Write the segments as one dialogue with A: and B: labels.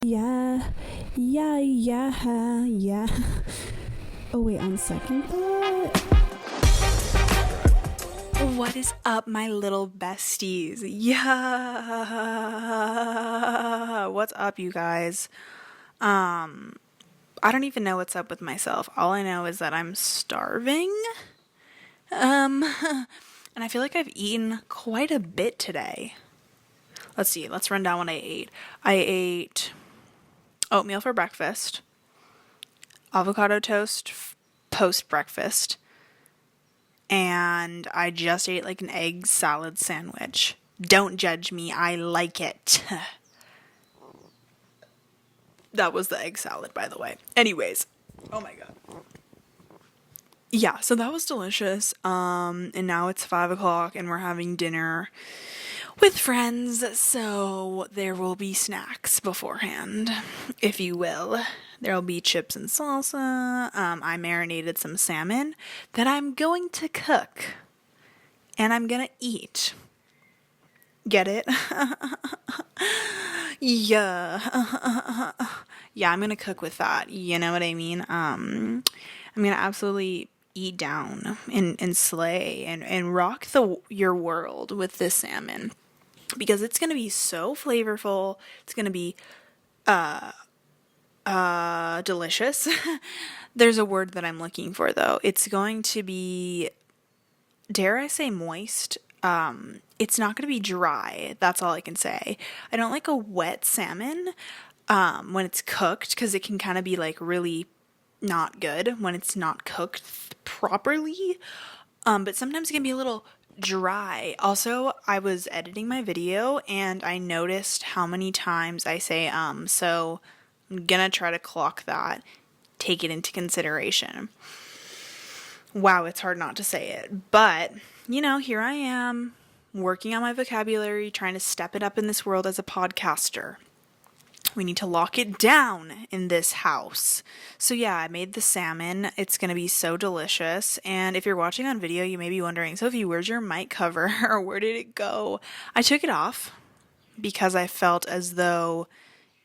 A: Yeah, yeah. Oh wait, on second thought,
B: What is up, my little besties? Yeah. What's up, you guys? I don't even know what's up with myself. All I know is that I'm starving. Um, and I feel like I've eaten quite a bit today. Let's see. Let's run down what I ate. I ate oatmeal for breakfast, avocado toast post breakfast, and I just ate like an egg salad sandwich. Don't judge me, I like it. That was the egg salad, by the way. Anyways, oh my god. Yeah, so that was delicious. And now it's 5 o'clock and we're having dinner with friends, so there will be snacks beforehand, if you will. There'll be chips and salsa. I marinated some salmon that I'm going to cook and I'm gonna eat. Get it? Yeah. Yeah, I'm gonna cook with that. You know what I mean? I'm gonna absolutely eat down and slay and rock your world with this salmon because it's gonna be so flavorful. It's gonna be delicious. There's a word that I'm looking for though. It's going to be, dare I say, moist. It's not going to be dry. That's all I can say. I don't like a wet salmon when it's cooked because it can kind of be like really not good when it's not cooked properly. But sometimes it can be a little dry. Also, I was editing my video and I noticed how many times I say so I'm gonna try to clock that, take it into consideration. Wow, it's hard not to say it. But, here I am working on my vocabulary, trying to step it up in this world as a podcaster. We need to lock it down in this house. So, yeah, I made the salmon. It's going to be so delicious. And if you're watching on video, you may be wondering, Sophie, where's your mic cover? Or where did it go? I took it off because I felt as though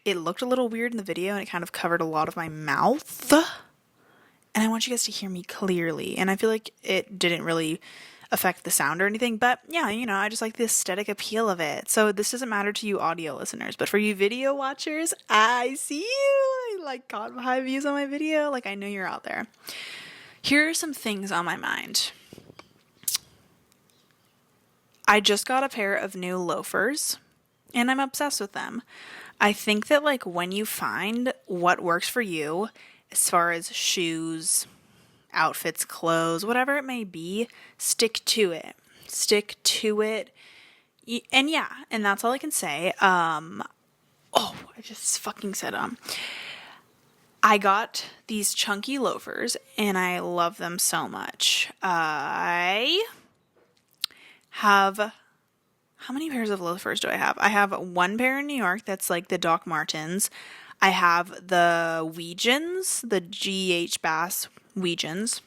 B: it looked a little weird in the video and it kind of covered a lot of my mouth. And I want you guys to hear me clearly. And I feel like it didn't really affect the sound or anything, but yeah, I just like the aesthetic appeal of it. So this doesn't matter to you audio listeners, but for you video watchers, I see you. I like caught high views on my video. Like, I know you're out there. Here are some things on my mind. I just got a pair of new loafers and I'm obsessed with them. I think that like when you find what works for you as far as shoes, outfits, clothes, whatever it may be, stick to it. Stick to it. And yeah, and that's all I can say. I just fucking said I got these chunky loafers and I love them so much. I have, how many pairs of loafers do I have? I have one pair in New York that's like the Doc Martens. I have the Weegens, the GH Bass Weegens.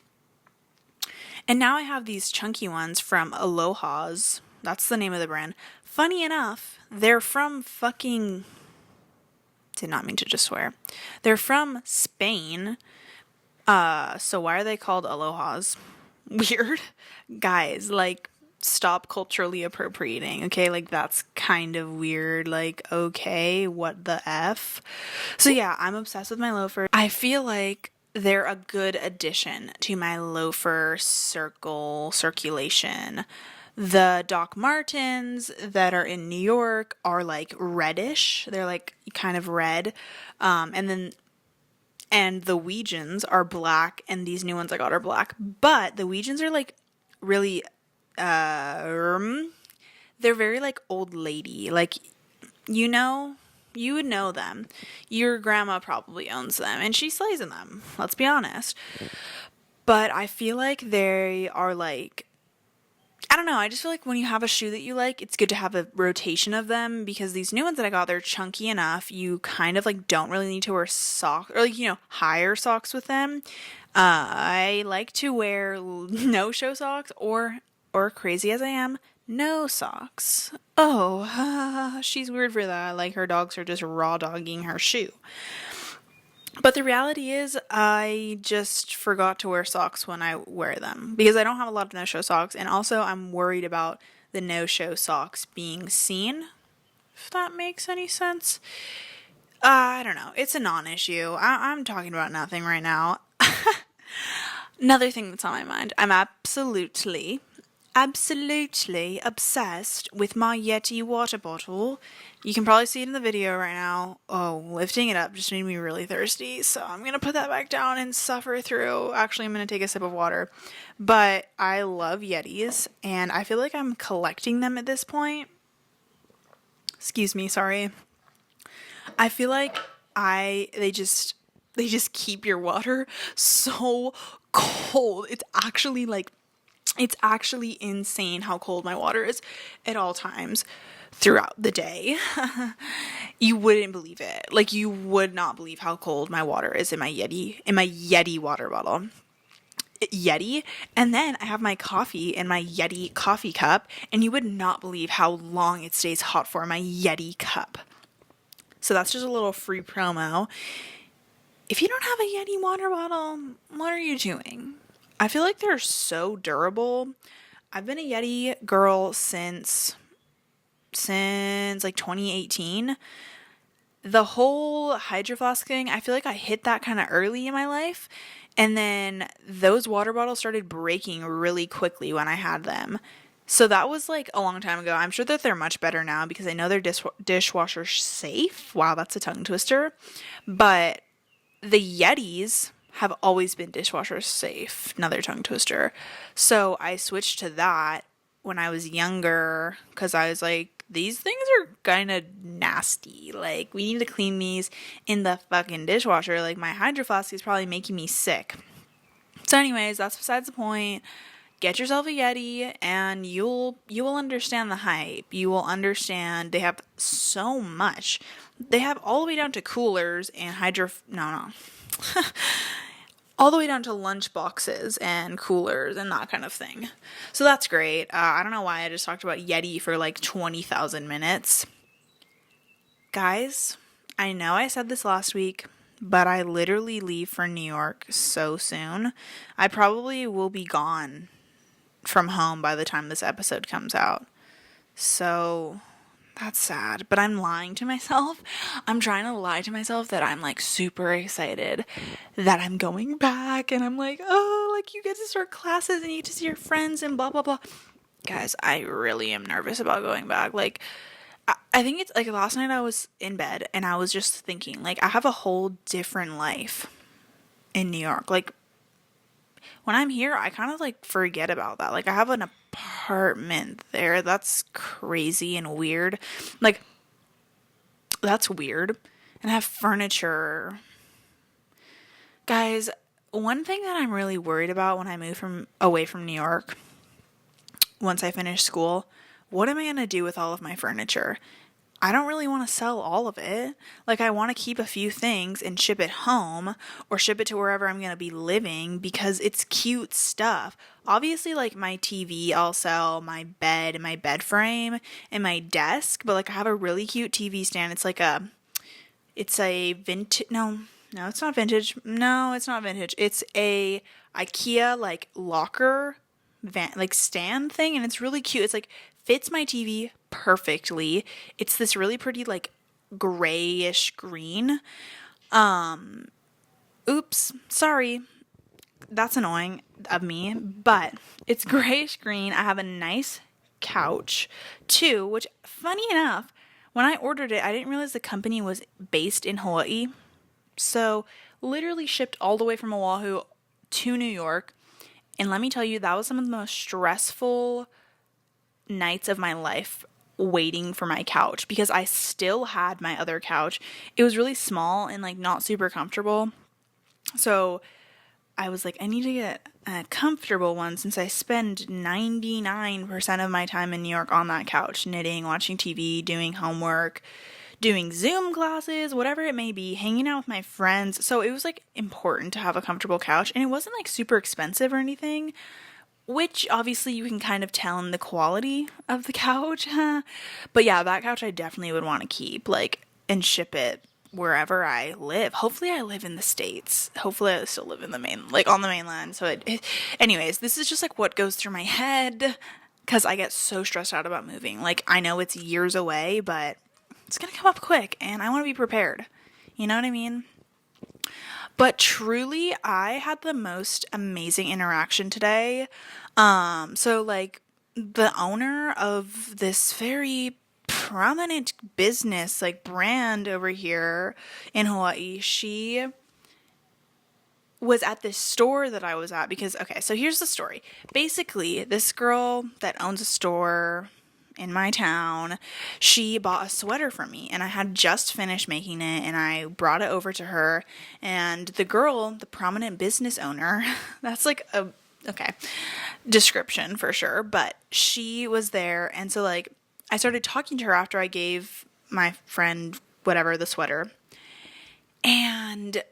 B: And now I have these chunky ones from Aloha's. That's the name of the brand. Funny enough, they're from fucking... Did not mean to just swear. They're from Spain. So why are they called Aloha's? Weird. Guys, like, stop culturally appropriating, okay? Like, that's kind of weird. Like, okay, what the F? So yeah, I'm obsessed with my loafers. I feel like they're a good addition to my loafer circulation. The Doc Martens that are in New York are like reddish. They're like kind of red. And the Weegens are black, and these new ones I got are black. But the Weegens are like really, they're very like old lady. Like, you would know them. Your grandma probably owns them, and she slays in them. Let's be honest. But I feel like they are like, I don't know. I just feel like when you have a shoe that you like, it's good to have a rotation of them because these new ones that I got, they're chunky enough. You kind of like don't really need to wear socks or like, higher socks with them. I like to wear no show socks or crazy as I am, no socks. oh, she's weird for that. Like her dogs are just raw dogging her shoe. But the reality is, I just forgot to wear socks when I wear them because I don't have a lot of no show socks. And also, I'm worried about the no show socks being seen, if that makes any sense. I don't know. It's a non issue. I'm talking about nothing right now. Another thing that's on my mind, I'm absolutely obsessed with my Yeti water bottle. You can probably see it in the video right now. Oh, lifting it up just made me really thirsty, so I'm gonna put that back down and suffer through. Actually, I'm gonna take a sip of water. But I love Yetis, and I feel like I'm collecting them at this point. Excuse me, sorry. I feel like they just keep your water so cold. It's actually insane how cold my water is at all times throughout the day. You wouldn't believe it. Like you would not believe how cold my water is in my Yeti water bottle. Yeti, and then I have my coffee in my Yeti coffee cup, and you would not believe how long it stays hot for my Yeti cup. So that's just a little free promo. If you don't have a Yeti water bottle, what are you doing? I feel like they're so durable. I've been a Yeti girl since like 2018. The whole Hydro Flask thing, I feel like I hit that kind of early in my life. And then those water bottles started breaking really quickly when I had them. So that was like a long time ago. I'm sure that they're much better now because I know they're dishwasher safe. Wow, that's a tongue twister. But the Yetis have always been dishwasher safe. Another tongue twister. So I switched to that when I was younger because I was like, these things are kind of nasty. Like, we need to clean these in the fucking dishwasher. Like, my Hydro Flask is probably making me sick. So anyways, that's besides the point. Get yourself a Yeti and you will understand the hype. You will understand they have so much. They have all the way down to coolers and all the way down to lunch boxes and coolers and that kind of thing. So that's great. I don't know why I just talked about Yeti for like 20,000 minutes. Guys, I know I said this last week, but I literally leave for New York so soon. I probably will be gone from home by the time this episode comes out. So that's sad, but I'm lying to myself. I'm trying to lie to myself that I'm like super excited that I'm going back and I'm like, oh, like you get to start classes and you get to see your friends and blah, blah, blah. Guys, I really am nervous about going back. Like, I think it's like last night I was in bed and I was just thinking, like, I have a whole different life in New York. Like, when I'm here, I kind of like forget about that. Like, I have an apartment there. That's crazy and weird. Like, that's weird. And I have furniture. Guys, one thing that I'm really worried about when I move away from New York, once I finish school, what am I going to do with all of my furniture? I don't really want to sell all of it. Like, I want to keep a few things and ship it home or ship it to wherever I'm going to be living because it's cute stuff. Obviously, like, my TV, I'll sell my bed and my bed frame and my desk, but like, I have a really cute TV stand. It's a vintage, no, it's not vintage. No, it's not vintage. It's a IKEA, like, locker like stand thing, and it's really cute. It's like fits my TV perfectly. It's this really pretty like grayish green. Oops, sorry. That's annoying of me, but it's grayish green. I have a nice couch too, which funny enough, when I ordered it, I didn't realize the company was based in Hawaii. So, literally shipped all the way from Oahu to New York. And let me tell you, that was some of the most stressful nights of my life waiting for my couch because I still had my other couch. It was really small and like not super comfortable. So I was like, I need to get a comfortable one since I spend 99% of my time in New York on that couch, knitting, watching TV, doing homework, doing Zoom classes, whatever it may be, hanging out with my friends. So it was like important to have a comfortable couch, and it wasn't like super expensive or anything. which obviously you can kind of tell in the quality of the couch. But yeah, that couch I definitely would want to keep, like, and ship it wherever I live. Hopefully I live in the States. Hopefully I still live in the like on the mainland. So anyways, this is just like what goes through my head because I get so stressed out about moving. Like, I know it's years away, but it's going to come up quick and I want to be prepared. You know what I mean? But truly, I had the most amazing interaction today. So like the owner of this very prominent business, like brand over here in Hawaii, she was at this store that I was at because, okay, so here's the story. Basically, this girl that owns a store in my town, she bought a sweater for me and I had just finished making it and I brought it over to her, and the girl, the prominent business owner, that's like a okay description for sure, but she was there, and so like I started talking to her after I gave my friend whatever the sweater, and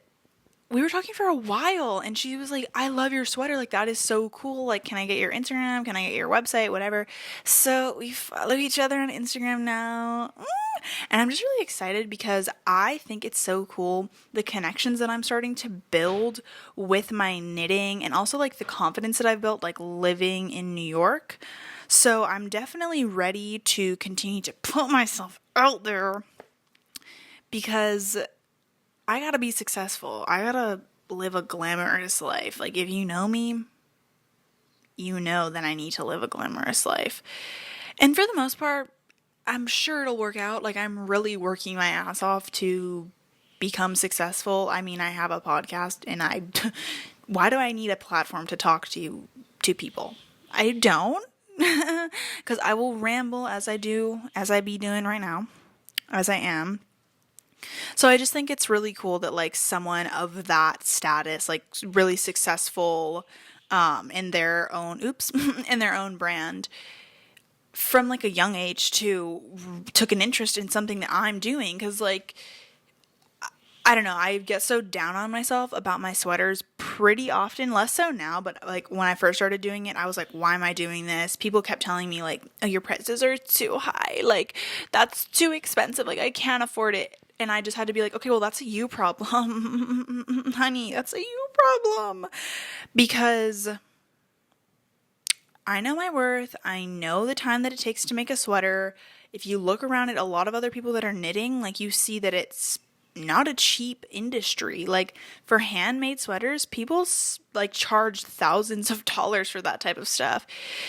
B: we were talking for a while and she was like, I love your sweater. Like, that is so cool. Like, can I get your Instagram? Can I get your website? Whatever. So we follow each other on Instagram now. And I'm just really excited because I think it's so cool, the connections that I'm starting to build with my knitting and also like the confidence that I've built, like living in New York. So I'm definitely ready to continue to put myself out there because I gotta be successful. I gotta live a glamorous life. Like, if you know me, you know that I need to live a glamorous life. And for the most part, I'm sure it'll work out. Like, I'm really working my ass off to become successful. I mean, I have a podcast and why do I need a platform to talk to people? I don't. Because I will ramble as I be doing right now, as I am. So I just think it's really cool that like someone of that status, like really successful in their own in their own brand, from like a young age to took an interest in something that I'm doing, cuz like I don't know, I get so down on myself about my sweaters pretty often, less so now, but like when I first started doing it, I was like, why am I doing this? People kept telling me like, oh, your prices are too high. Like, that's too expensive. Like, I can't afford it. And I just had to be like, okay, well, that's a you problem, honey. That's a you problem. Because I know my worth. I know the time that it takes to make a sweater. If you look around at a lot of other people that are knitting, like, you see that it's not a cheap industry. Like, for handmade sweaters, people like charge thousands of dollars for that type of stuff.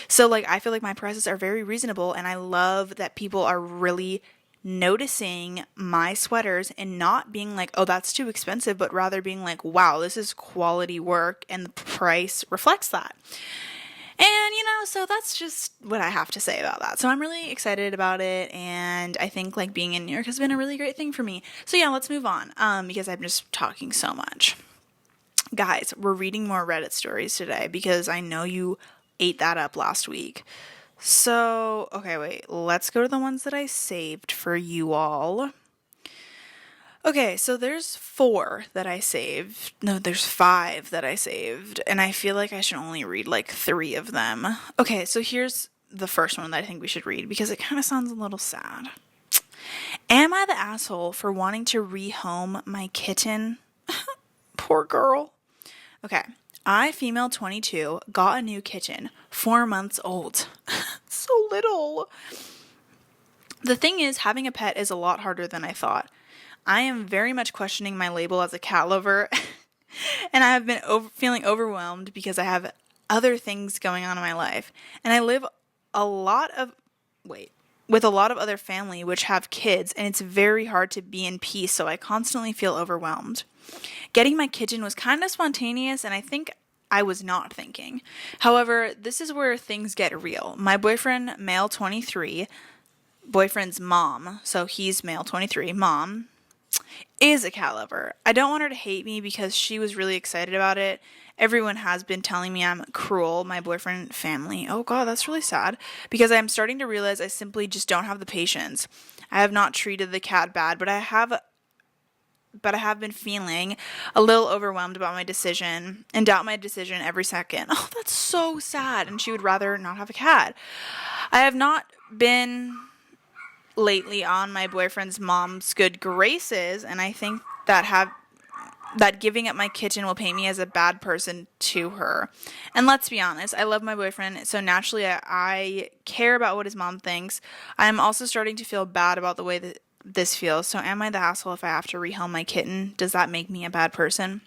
B: So like, I feel like my prices are very reasonable, and I love that people are really noticing my sweaters and not being like, oh, that's too expensive, but rather being like, wow, this is quality work and the price reflects that. And, so that's just what I have to say about that. So I'm really excited about it, and I think, like, being in New York has been a really great thing for me. So yeah, let's move on, because I'm just talking so much. Guys, we're reading more Reddit stories today, because I know you ate that up last week. So, okay, wait, let's go to the ones that I saved for you all. Okay, so there's 4 that I saved. No, there's 5 that I saved. And I feel like I should only read like 3 of them. Okay, so here's the first one that I think we should read because it kind of sounds a little sad. Am I the asshole for wanting to rehome my kitten? Poor girl. Okay, I, female 22, got a new kitten, 4 months old. So little. The thing is, having a pet is a lot harder than I thought. I am very much questioning my label as a cat lover, and I have been feeling overwhelmed because I have other things going on in my life, and I live with a lot of other family which have kids, and it's very hard to be in peace, so I constantly feel overwhelmed. Getting my kitten was kind of spontaneous, and I think I was not thinking. However, this is where things get real. My boyfriend, male 23, boyfriend's mom, so he's male 23, mom, is a cat lover. I don't want her to hate me because she was really excited about it. Everyone has been telling me I'm cruel, my boyfriend family. Oh god, that's really sad. Because I'm starting to realize I simply just don't have the patience. I have not treated the cat bad, but I have but I have been feeling a little overwhelmed about my decision and doubt my decision every second. Oh, that's so sad. And she would rather not have a cat. I have not been lately on my boyfriend's mom's good graces, and I think that giving up my kitten will paint me as a bad person to her. And let's be honest, I love my boyfriend, so naturally I care about what his mom thinks. I'm also starting to feel bad about the way that this feels. So am I the asshole if I have to rehome my kitten? Does that make me a bad person?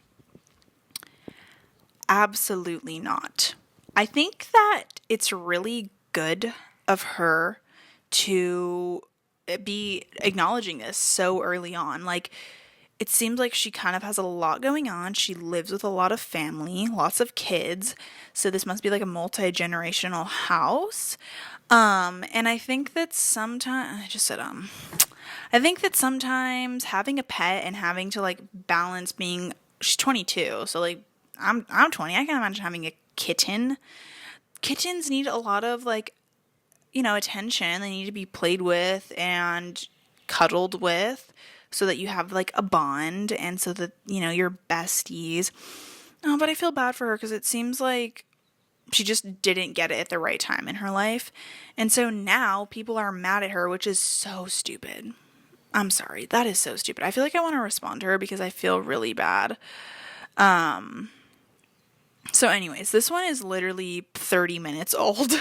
B: Absolutely not. I think that it's really good of her to be acknowledging this so early on. Like, it seems like she kind of has a lot going on. She lives with a lot of family, lots of kids. So this must be like a multi-generational house. And I think that sometimes, I just said, I think that sometimes having a pet and having to like balance being, she's 22. So like, I'm 20. I can't imagine having a kitten. Kittens need a lot of like, attention. They need to be played with and cuddled with so that you have like a bond and so that, you're besties. Oh, but I feel bad for her because it seems like she just didn't get it at the right time in her life. And so now people are mad at her, which is so stupid. I'm sorry. That is so stupid. I feel like I want to respond to her because I feel really bad. So anyways, this one is literally 30 minutes old.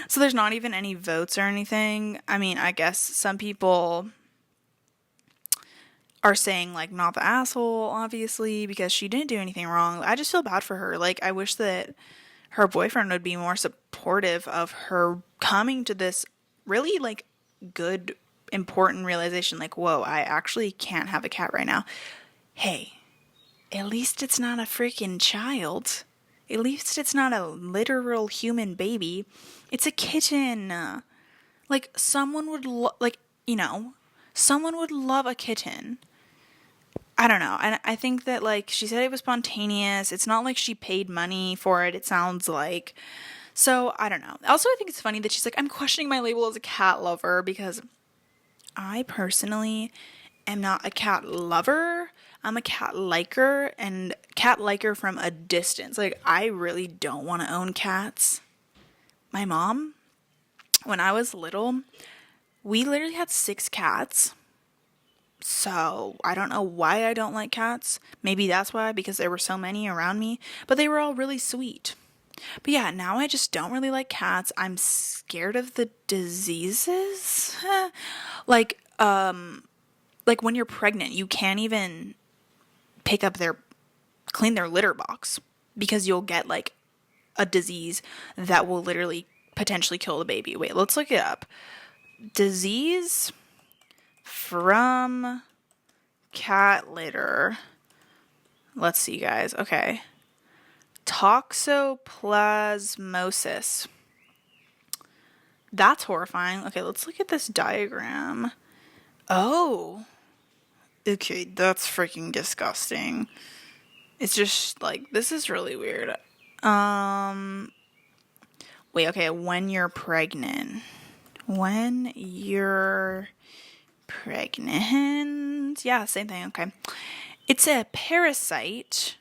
B: So there's not even any votes or anything. I mean, I guess some people are saying like not the asshole, obviously, because she didn't do anything wrong. I just feel bad for her. Like, I wish that her boyfriend would be more supportive of her coming to this really like good, important realization. Like, whoa, I actually can't have a cat right now. Hey, at least it's not a freaking child. At least it's not a literal human baby. It's a kitten. Like, someone would someone would love a kitten. I don't know. And I think that, like, she said it was spontaneous. It's not like she paid money for it, it sounds like. So, I don't know. Also, I think it's funny that she's like, I'm questioning my label as a cat lover because I personally am not a cat lover. I'm a cat liker, and cat liker from a distance. Like, I really don't want to own cats. My mom, when I was little, we literally had 6 cats. So, I don't know why I don't like cats. Maybe that's why, because there were so many around me. But they were all really sweet. But yeah, now I just don't really like cats. I'm scared of the diseases. like when you're pregnant, you can't even clean their litter box because you'll get like a disease that will literally potentially kill the baby. Wait, let's look it up. Disease from cat litter. Let's see, guys. Okay. Toxoplasmosis. That's horrifying. Okay, let's look at this diagram. Oh. Okay, that's freaking disgusting. It's just like, this is really weird. Wait, okay, when you're pregnant. When you're pregnant. Yeah, same thing, okay. It's a parasite.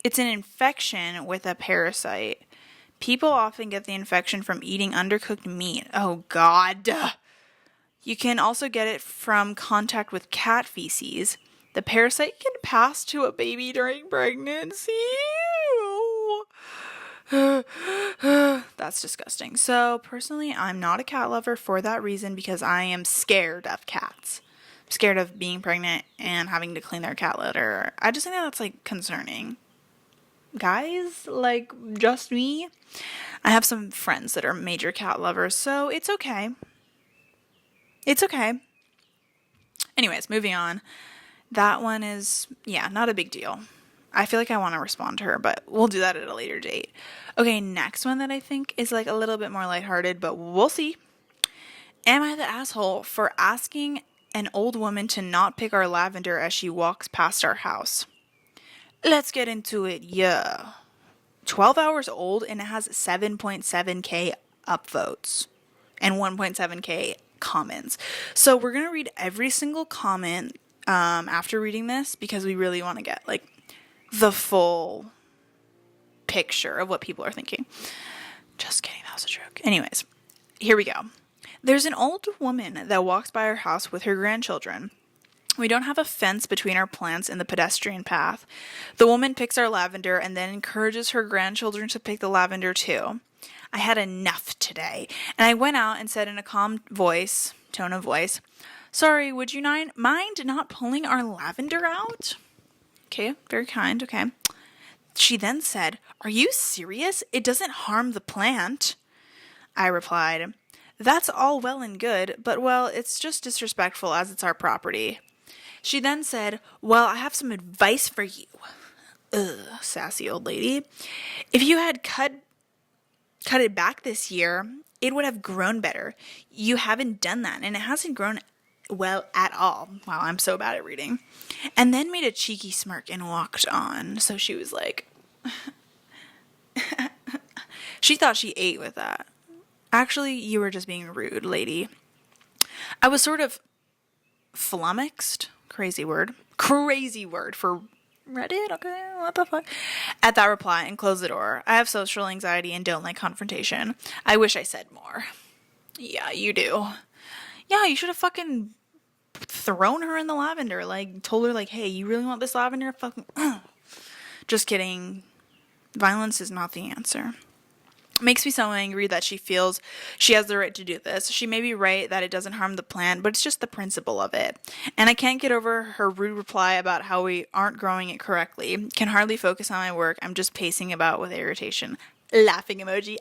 B: It's an infection with a parasite. People often get the infection from eating undercooked meat. Oh, God. You can also get it from contact with cat feces. The parasite can pass to a baby during pregnancy. That's disgusting. So, personally, I'm not a cat lover for that reason because I am scared of cats. I'm scared of being pregnant and having to clean their cat litter. I just think that's, like, concerning. Guys, like, just me. I have some friends that are major cat lovers, so it's okay. It's okay. Anyways, moving on. That one is, not a big deal. I feel like I want to respond to her, but we'll do that at a later date. Okay, next one that I think is like a little bit more lighthearted, but we'll see. Am I the asshole for asking an old woman to not pick our lavender as she walks past our house? Let's get into it, yeah. 12 hours old and it has 7.7k upvotes and 1.7k comments. So we're going to read every single comment. after reading this, because we really want to get like the full picture of what people are thinking. Just kidding, that was a joke. Anyways, here we go. There's an old woman that walks by our house with her grandchildren. We don't have a fence between our plants and the pedestrian path. The woman picks our lavender and then encourages her grandchildren to pick the lavender too. I had enough today, and I went out and said in a calm tone of voice, "Sorry, would you mind not pulling our lavender out?" Okay, very kind, okay. She then said, "Are you serious? It doesn't harm the plant." I replied, "That's all well and good, but well, it's just disrespectful as it's our property." She then said, "Well, I have some advice for you." Ugh, sassy old lady. "If you had cut it back this year, it would have grown better. You haven't done that, and it hasn't grown well at all." Wow, I'm so bad at reading. And then made a cheeky smirk and walked on. So she was like, she thought she ate with that. Actually, you were just being rude, lady. I was sort of flummoxed. Crazy word for Reddit. Okay, what the fuck? At that reply, and closed the door. I have social anxiety and don't like confrontation. I wish I said more. Yeah, you do. Yeah, you should have fucking thrown her in the lavender. Like, told her, like, hey, you really want this lavender? Fucking. Just kidding. Violence is not the answer. Makes me so angry that she feels she has the right to do this. She may be right that it doesn't harm the plant, but it's just the principle of it. And I can't get over her rude reply about how we aren't growing it correctly. Can hardly focus on my work. I'm just pacing about with irritation. Laughing emoji.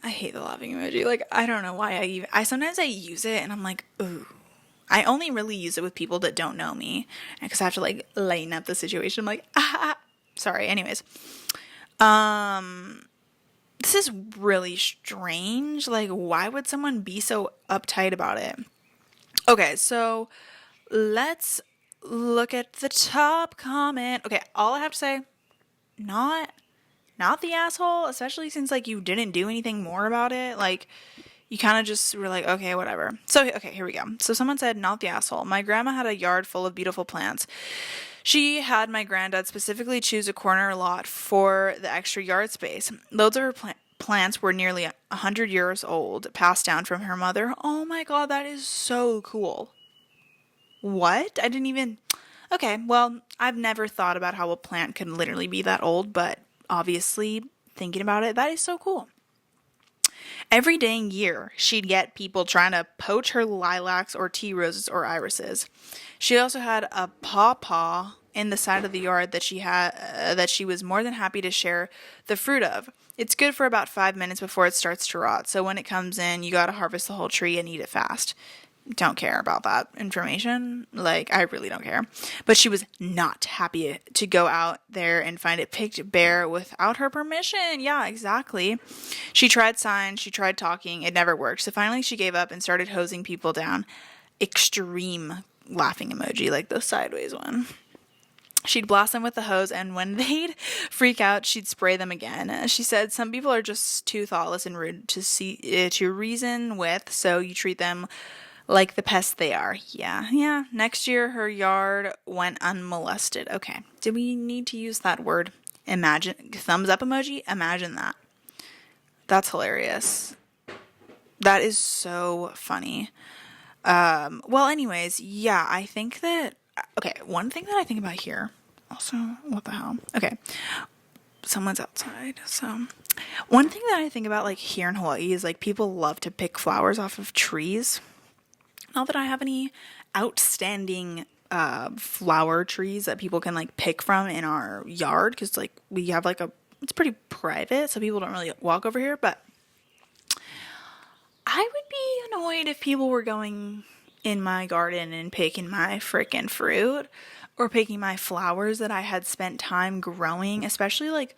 B: I hate the laughing emoji. Like, I don't know why I sometimes I use it and I'm like, ooh. I only really use it with people that don't know me, because I have to like lighten up the situation. I'm like, sorry. Anyways, this is really strange. Like, why would someone be so uptight about it? Okay, so let's look at the top comment. Okay, all I have to say, not the asshole, especially since like you didn't do anything more about it. Like, you kind of just were like, okay, whatever. So, okay, here we go. So someone said, not the asshole. My grandma had a yard full of beautiful plants. She had my granddad specifically choose a corner lot for the extra yard space. Loads of her plants were nearly 100 years old, passed down from her mother. Oh my god, that is so cool. What? I didn't even... Okay, well, I've never thought about how a plant can literally be that old, but obviously, thinking about it, that is so cool. Every dang year, she'd get people trying to poach her lilacs or tea roses or irises. She also had a pawpaw in the side of the yard that she was more than happy to share the fruit of. It's good for about 5 minutes before it starts to rot, so when it comes in, you gotta harvest the whole tree and eat it fast. Don't care about that information. Like, I really don't care. But she was not happy to go out there and find it picked bare without her permission. Yeah, exactly. She tried signs, she tried talking, it never worked. So finally she gave up and started hosing people down. Extreme laughing emoji, like the sideways one. She'd blast them with the hose, and when they'd freak out, she'd spray them again. She said some people are just too thoughtless and rude to reason with, so you treat them like the pests they are. Yeah. Next year, her yard went unmolested. Okay. Do we need to use that word? Imagine. Thumbs up emoji? Imagine that. That's hilarious. That is so funny. Well, anyways, yeah, I think that... Okay, one thing that I think about here... Also, what the hell? Okay. Someone's outside, so... One thing that I think about, like, here in Hawaii is, like, people love to pick flowers off of trees. Not that I have any outstanding flower trees that people can like pick from in our yard, because like we have like it's pretty private, so people don't really walk over here. But I would be annoyed if people were going in my garden and picking my frickin' fruit or picking my flowers that I had spent time growing, especially like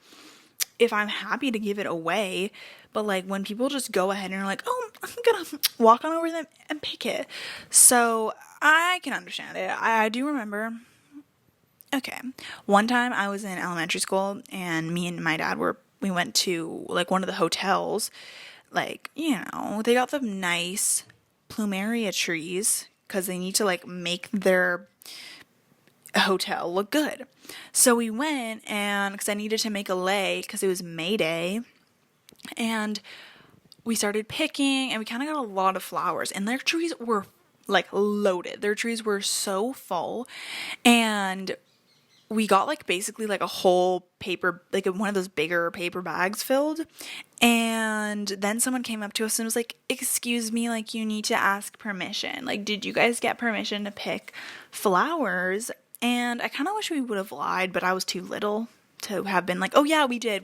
B: if I'm happy to give it away. But like when people just go ahead and are like, oh, I'm gonna walk on over them and pick it. So I can understand it. I do remember. Okay. One time I was in elementary school and me and my dad we went to like one of the hotels. Like, you know, they got the nice plumeria trees because they need to like make their hotel look good. So we went, and because I needed to make a lei because it was May Day, and we started picking, and we kind of got a lot of flowers, and their trees were like loaded. Their trees were so full, and we got like basically like a whole paper, like one of those bigger paper bags filled. And then someone came up to us and was like, "Excuse me, like you need to ask permission. Like, did you guys get permission to pick flowers?" And I kind of wish we would have lied, but I was too little to have been like, "Oh yeah, we did,"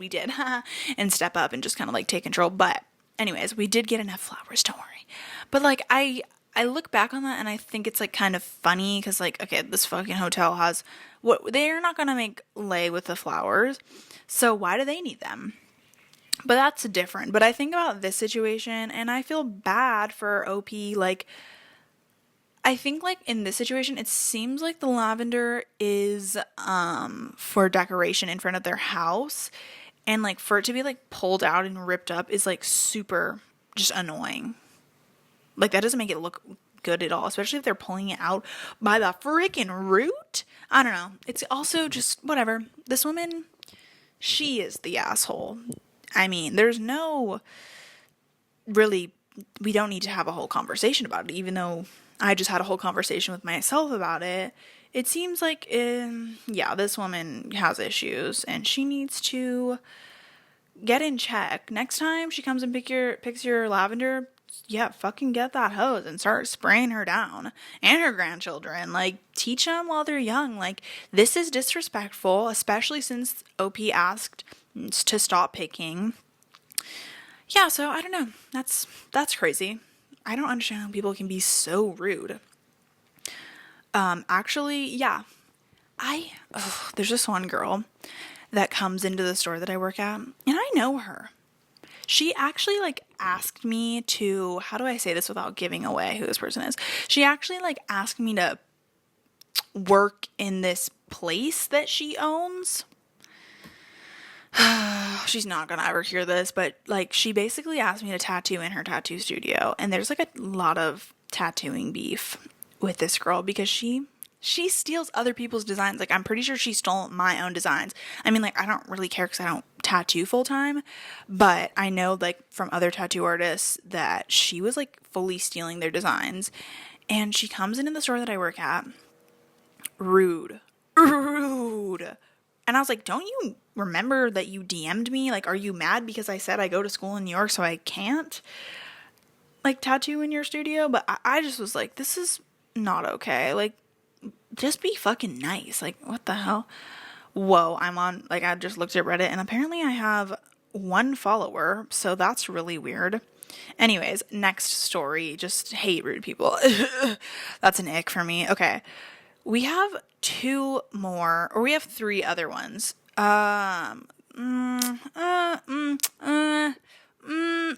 B: and step up and just kind of like take control. But anyways, we did get enough flowers, don't worry. But like I look back on that and I think it's like kind of funny because like, okay, this fucking hotel has what, they're not gonna make lei with the flowers, so why do they need them? But that's different. But I think about this situation and I feel bad for OP. Like, I think like in this situation, it seems like the lavender is for decoration in front of their house, and like for it to be like pulled out and ripped up is like super just annoying. Like, that doesn't make it look good at all, especially if they're pulling it out by the freaking root. I don't know. It's also just whatever. This woman, she is the asshole. I mean, there's no really, we don't need to have a whole conversation about it, even though I just had a whole conversation with myself about it. It seems like, yeah, this woman has issues and she needs to get in check. Next time she comes and picks your lavender, yeah, fucking get that hose and start spraying her down and her grandchildren. Like, teach them while they're young. Like, this is disrespectful, especially since OP asked to stop picking. Yeah, so I don't know. That's crazy. I don't understand how people can be so rude. Actually, yeah. There's this one girl that comes into the store that I work at, and I know her. She actually like asked me to, how do I say this without giving away who this person is? She actually like asked me to work in this place that she owns. She's not gonna ever hear this, but like she basically asked me to tattoo in her tattoo studio, and there's like a lot of tattooing beef with this girl because she steals other people's designs. Like, I'm pretty sure she stole my own designs. I mean, like, I don't really care because I don't tattoo full time, but I know like from other tattoo artists that she was like fully stealing their designs. And she comes into the store that I work at, rude. And I was like, don't you remember that you DM'd me? Like, are you mad because I said I go to school in New York so I can't like tattoo in your studio? But I just was like, this is not okay. Like, just be fucking nice. Like, what the hell? Whoa, I just looked at Reddit and apparently I have 1 follower, so that's really weird. Anyways, next story. Just hate rude people. That's an ick for me. Okay. We have 2 more, or we have 3 other ones.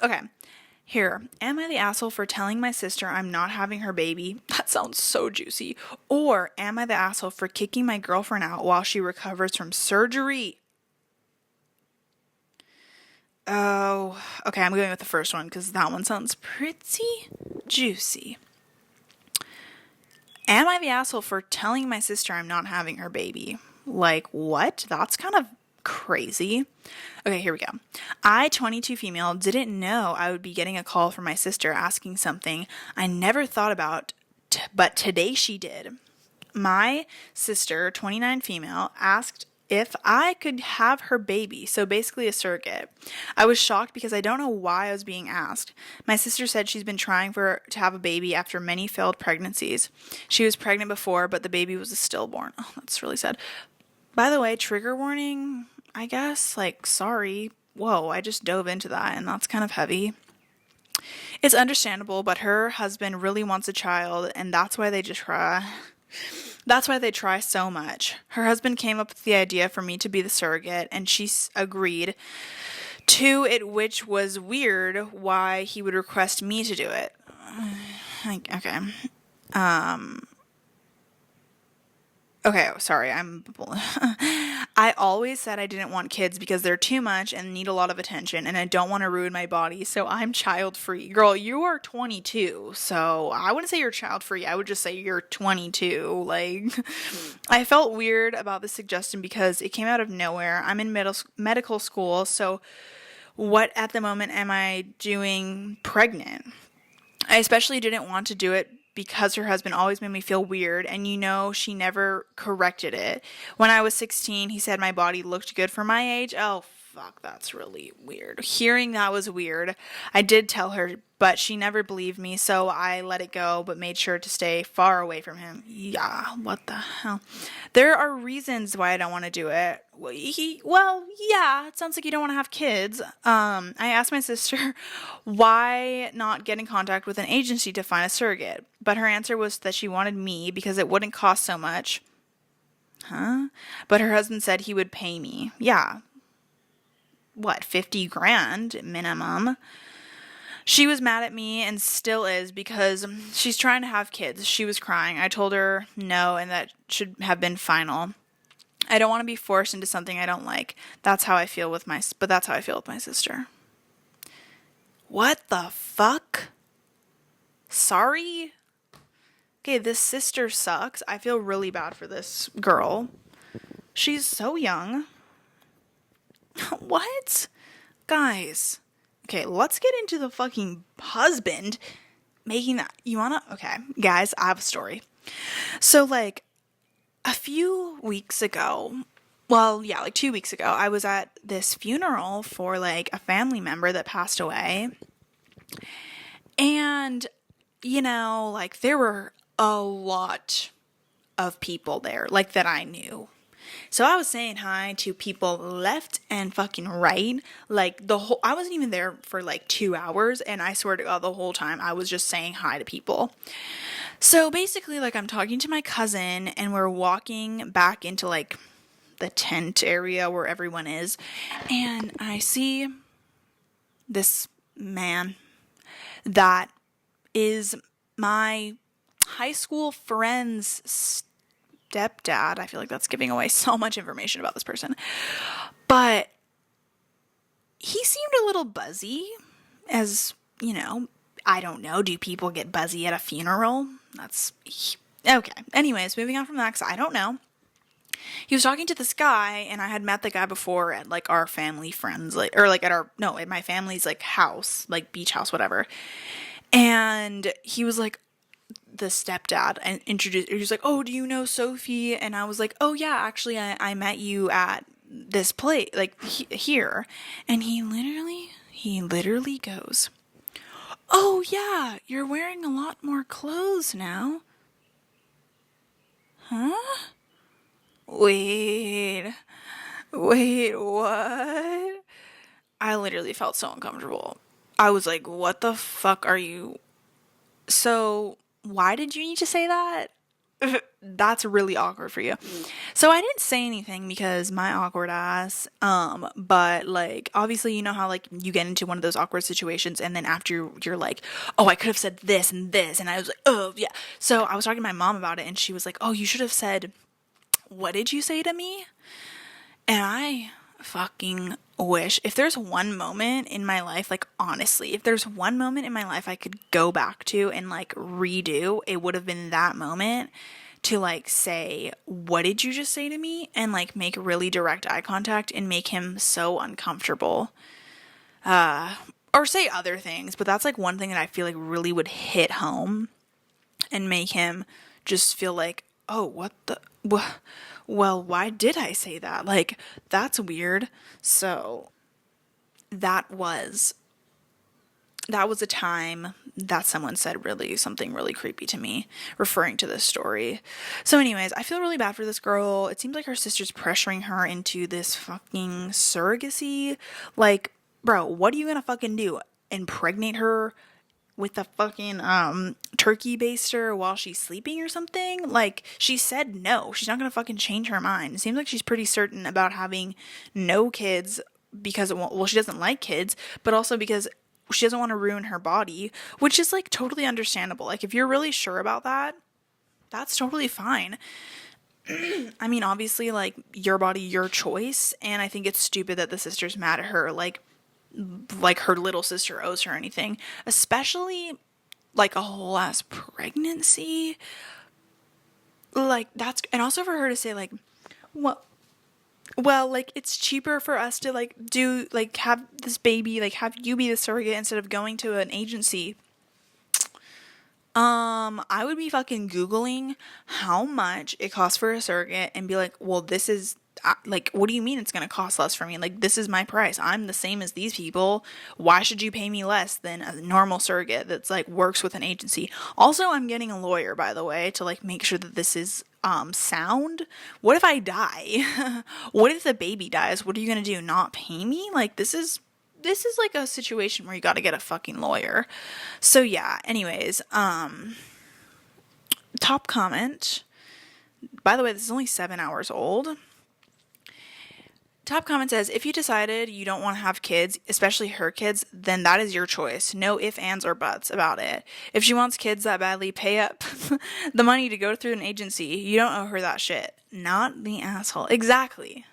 B: Okay. Here, am I the asshole for telling my sister I'm not having her baby? That sounds so juicy. Or am I the asshole for kicking my girlfriend out while she recovers from surgery? Oh, okay, I'm going with the first one because that one sounds pretty juicy. Am I the asshole for telling my sister I'm not having her baby? Like, what? That's kind of crazy. Okay, here we go. I, 22 female, didn't know I would be getting a call from my sister asking something I never thought about, but today she did. My sister, 29 female, asked if I could have her baby, so basically a surrogate. I was shocked because I don't know why I was being asked. My sister said she's been trying to have a baby after many failed pregnancies. She was pregnant before, but the baby was a stillborn. Oh, that's really sad. By the way, trigger warning, I guess. Like, sorry. Whoa, I just dove into that, and that's kind of heavy. It's understandable, but her husband really wants a child, and that's why they just try. That's why they try so much. Her husband came up with the idea for me to be the surrogate, and she agreed to it, which was weird why he would request me to do it. Okay. Okay, sorry. I always said I didn't want kids because they're too much and need a lot of attention, and I don't want to ruin my body, so I'm child free. Girl, you are 22, so I wouldn't say you're child free. I would just say you're 22. Like, I felt weird about this suggestion because it came out of nowhere. I'm in medical school, so what at the moment am I doing pregnant? I especially didn't want to do it because her husband always made me feel weird, and she never corrected it. When I was 16, he said my body looked good for my age. Oh, fuck, that's really weird. Hearing that was weird. I did tell her, but she never believed me, so I let it go, but made sure to stay far away from him. Yeah, what the hell? There are reasons why I don't want to do it. Well, yeah, it sounds like you don't want to have kids. I asked my sister why not get in contact with an agency to find a surrogate, but her answer was that she wanted me because it wouldn't cost so much. Huh? But her husband said he would pay me. Yeah. What, 50 grand minimum? She was mad at me and still is because she's trying to have kids. She was crying. I told her no, and that should have been final. I don't want to be forced into something I don't like. But that's how I feel with my sister. What the fuck? Sorry? Okay, this sister sucks. I feel really bad for this girl. She's so young. What? Guys. Okay, let's get into the fucking husband making that. Okay, guys, I have a story. So, like, a few weeks ago, well, yeah, like 2 weeks ago, I was at this funeral for, like, a family member that passed away. And, like, there were a lot of people there, like, that I knew. So I was saying hi to people left and fucking right. Like, I wasn't even there for like 2 hours, and I swear to God, the whole time I was just saying hi to people. So basically, like, I'm talking to my cousin, and we're walking back into like the tent area where everyone is, and I see this man that is my high school friend's stepdad. I feel like that's giving away so much information about this person. But he seemed a little buzzy, as, I don't know. Do people get buzzy at a funeral? Okay. Anyways, moving on from that, because I don't know. He was talking to this guy, and I had met the guy before at, like, our family friends, like, or, like, at my family's, like, house, like, beach house, whatever. And he was like, the stepdad, and he was like, oh, do you know Sophie? And I was like, oh yeah, actually I met you at this place, like, here. And he literally goes, oh yeah, you're wearing a lot more clothes now. Huh? Wait, what? I literally felt so uncomfortable. I was like, what the fuck are you? So, why did you need to say that? That's really awkward for you. So I didn't say anything because my awkward ass. But, like, obviously, you know how, like, you get into one of those awkward situations, and then after you're like, oh, I could have said this and this, and I was like, oh yeah. So I was talking to my mom about it, and she was like, oh, you should have said, what did you say to me? And I fucking wish, if there's one moment in my life, like, honestly, if there's one moment in my life I could go back to and, like, redo, it would have been that moment to, like, say, what did you just say to me? And, like, make really direct eye contact and make him so uncomfortable. Or say other things, but that's, like, one thing that I feel like really would hit home and make him just feel like, oh, well, why did I say that? Like, that's weird. So that was a time that someone said something really creepy to me, referring to this story. So anyways, I feel really bad for this girl. It seems like her sister's pressuring her into this fucking surrogacy. Like, bro, what are you gonna fucking do? Impregnate her with the fucking turkey baster while she's sleeping or something? Like, she said no. She's not gonna fucking change her mind. It seems like she's pretty certain about having no kids because, well, she doesn't like kids, but also because she doesn't want to ruin her body, which is, like, totally understandable. Like, if you're really sure about that, that's totally fine. I mean, obviously, like, your body, your choice, and I think it's stupid that the sister's mad at her, like her little sister owes her anything, especially like a whole ass pregnancy. Like, that's, and also for her to say, like, well, like, it's cheaper for us to, like, do, like, have this baby, like, have you be the surrogate instead of going to an agency. I would be fucking Googling how much it costs for a surrogate and be like, well, this is, like, what do you mean it's going to cost less for me? Like, this is my price. I'm the same as these people. Why should you pay me less than a normal surrogate that's, like, works with an agency? Also, I'm getting a lawyer, by the way, to, like, make sure that this is, sound. What if I die? What if the baby dies? What are you going to do? Not pay me? Like, this is like a situation where you got to get a fucking lawyer. So yeah, anyways, top comment. By the way, this is only 7 hours old. Top comment says, if you decided you don't want to have kids, especially her kids, then that is your choice. No ifs, ands, or buts about it. If she wants kids that badly, pay up the money to go through an agency. You don't owe her that shit. Not the asshole. Exactly.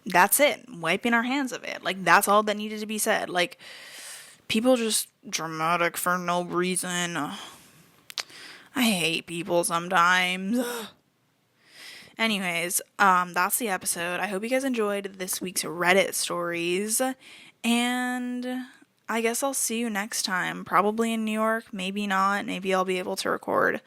B: That's it. Wiping our hands of it. Like, that's all that needed to be said. Like, people just dramatic for no reason. I hate people sometimes. Anyways, that's the episode. I hope you guys enjoyed this week's Reddit stories. And I guess I'll see you next time. Probably in New York. Maybe not. Maybe I'll be able to record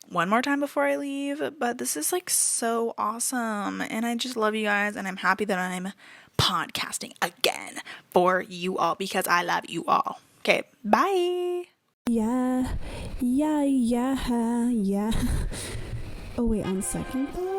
B: one more time before I leave, but this is like so awesome, and I just love you guys, and I'm happy that I'm podcasting again for you all because I love you all. Okay, bye.
A: Yeah. Oh wait, on second thought.